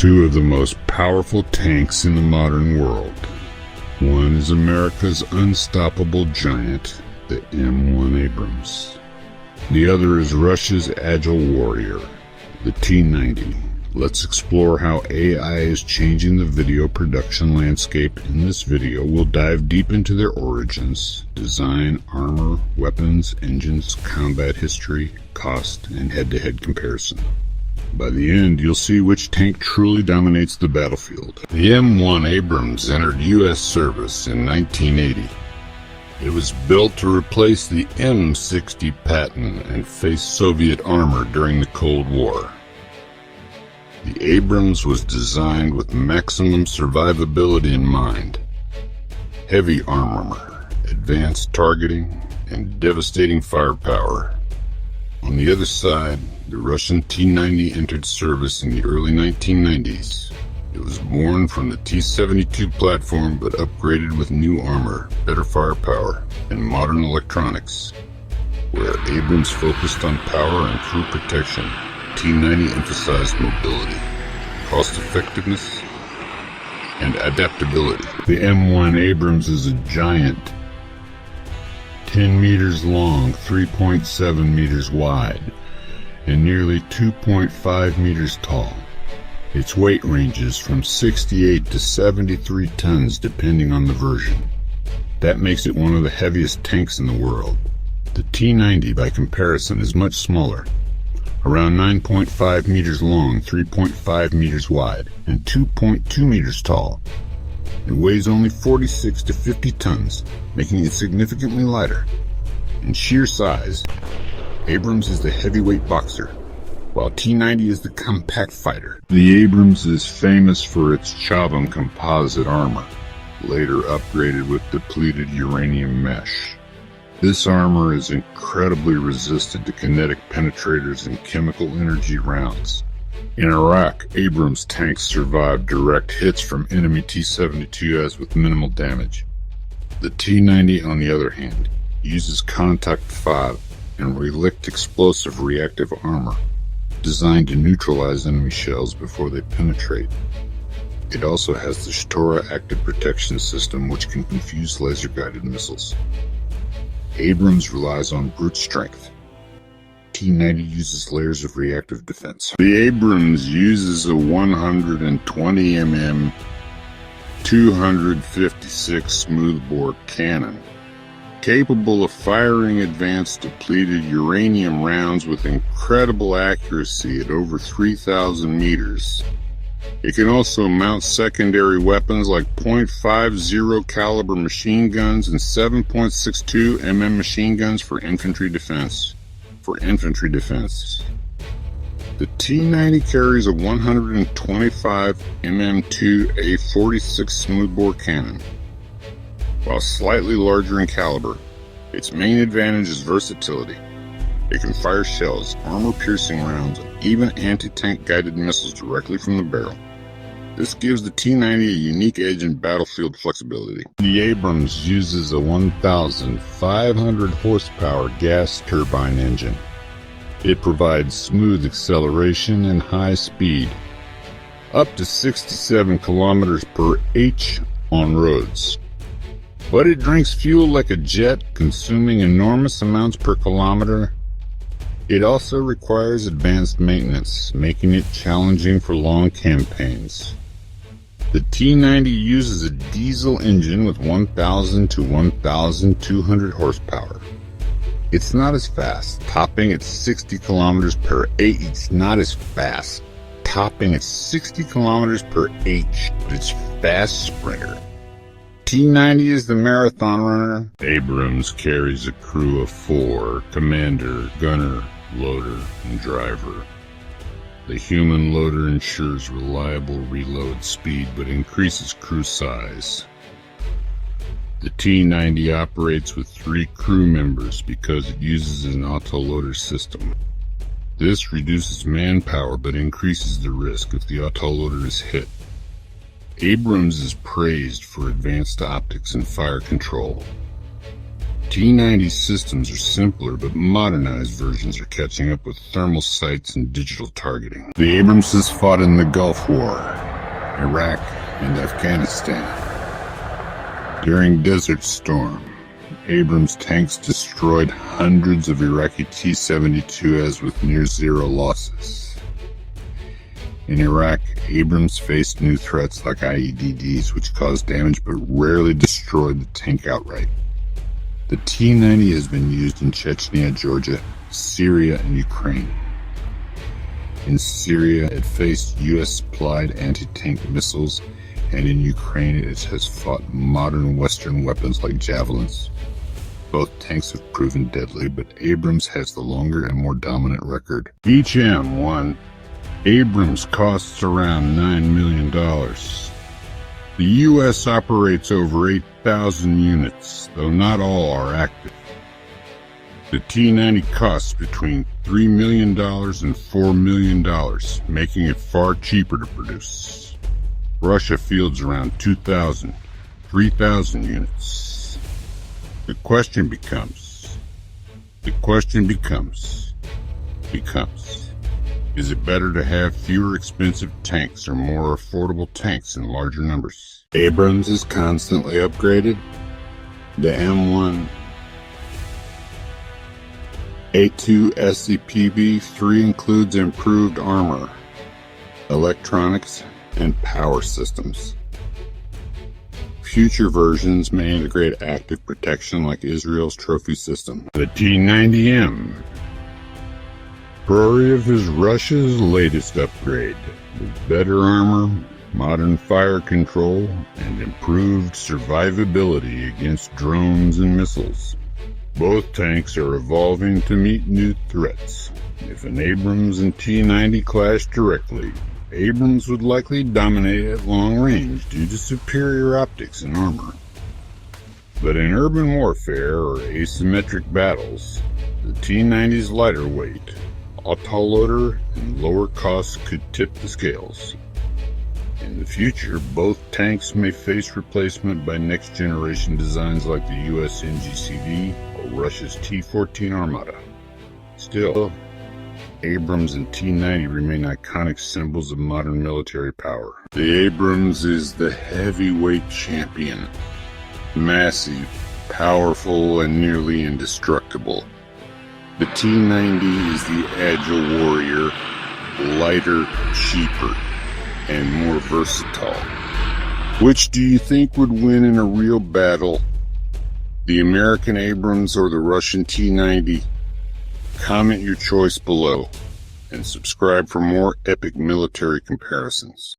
Two of the most powerful tanks in the modern world. One is America's unstoppable giant, the M1 Abrams. The other is Russia's agile warrior, the T-90. Let's explore how AI is changing the video production landscape. In this video, we'll dive deep into their origins, design, armor, weapons, engines, combat history, cost, and head-to-head comparison. By the end, you'll see which tank truly dominates the battlefield. The M1 Abrams entered U.S. service in 1980. It was built to replace the M60 Patton and face Soviet armor during the Cold War. The Abrams was designed with maximum survivability in mind. Heavy armor, advanced targeting, and devastating firepower. On the other side, the Russian T-90 entered service in the early 1990s. It was born from the T-72 platform but upgraded with new armor, better firepower, and modern electronics. Where Abrams focused on power and crew protection, T-90 emphasized mobility, cost-effectiveness, and adaptability. The M1 Abrams is a giant, 10 meters long, 3.7 meters wide, and nearly 2.5 meters tall. Its weight ranges from 68 to 73 tons depending on the version. That makes it one of the heaviest tanks in the world. The T-90 by comparison is much smaller, around 9.5 meters long, 3.5 meters wide, and 2.2 meters tall. It weighs only 46 to 50 tons, making it significantly lighter. In sheer size, Abrams is the heavyweight boxer, while T-90 is the compact fighter. The Abrams is famous for its Showdown composite armor, later upgraded with depleted uranium mesh. This armor is incredibly resistant to kinetic penetrators and chemical energy rounds. In Iraq, Abrams tanks survived direct hits from enemy T-72s with minimal damage. The T-90, on the other hand, uses contact 5 and relict explosive reactive armor, designed to neutralize enemy shells before they penetrate. It also has the Shtora active protection system, which can confuse laser-guided missiles. Abrams relies on brute strength. T-90 uses layers of reactive defense. The Abrams uses a 120 mm 256 smoothbore cannon, capable of firing advanced depleted uranium rounds with incredible accuracy at over 3,000 meters. It can also mount secondary weapons like .50 caliber machine guns and 7.62 mm machine guns for infantry defense. The T-90 carries a 125 mm2 A46 smoothbore cannon. While slightly larger in caliber, its main advantage is versatility. It can fire shells, armor-piercing rounds, and even anti-tank guided missiles directly from the barrel. This gives the T-90 a unique edge in battlefield flexibility. The Abrams uses a 1,500 horsepower gas turbine engine. It provides smooth acceleration and high speed, up to 67 kilometers per h on roads. But it drinks fuel like a jet, consuming enormous amounts per kilometer. It also requires advanced maintenance, making it challenging for long campaigns. The T-90 uses a diesel engine with 1,000 to 1,200 horsepower. It's not as fast, topping at 60 kilometers per h. It's not as fast, topping at 60 kilometers per h, but it's fast sprinter. T-90 is the marathon runner. Abrams carries a crew of 4, commander, gunner, loader, and driver. The human loader ensures reliable reload speed but increases crew size. The T-90 operates with 3 crew members because it uses an autoloader system. This reduces manpower but increases the risk if the autoloader is hit. Abrams is praised for advanced optics and fire control. T-90 systems are simpler, but modernized versions are catching up with thermal sights and digital targeting. The Abramses fought in the Gulf War, Iraq, and Afghanistan. During Desert Storm, Abrams tanks destroyed hundreds of Iraqi T-72s with near-zero losses. In Iraq, Abrams faced new threats like IEDs, which caused damage but rarely destroyed the tank outright. The T-90 has been used in Chechnya, Georgia, Syria, and Ukraine. In Syria, it faced U.S.-supplied anti-tank missiles, and in Ukraine, it has fought modern Western weapons like javelins. Both tanks have proven deadly, but Abrams has the longer and more dominant record. Each M1 Abrams costs around $9 million. The U.S. operates over 8,000 units, though not all are active. The T-90 costs between $3 million and $4 million, making it far cheaper to produce. Russia fields around 2,000, 3,000 units. The question becomes, is it better to have fewer expensive tanks or more affordable tanks in larger numbers? Abrams is constantly upgraded. The M1 A2 SCPB-3 includes improved armor, electronics, and power systems. Future versions may integrate active protection like Israel's trophy system. The T-90M Proryev is Russia's latest upgrade, with better armor, modern fire control, and improved survivability against drones and missiles. Both tanks are evolving to meet new threats. If an Abrams and T-90 clash directly, Abrams would likely dominate at long range due to superior optics and armor. But in urban warfare or asymmetric battles, the T-90's lighter weight, autoloader, and lower costs could tip the scales. In the future, both tanks may face replacement by next-generation designs like the US NGCV or Russia's T-14 Armata. Still, Abrams and T-90 remain iconic symbols of modern military power. The Abrams is the heavyweight champion. Massive, powerful, and nearly indestructible. The T-90 is the agile warrior, lighter, cheaper, and more versatile. Which do you think would win in a real battle? The American Abrams or the Russian T-90? Comment your choice below, and subscribe for more epic military comparisons.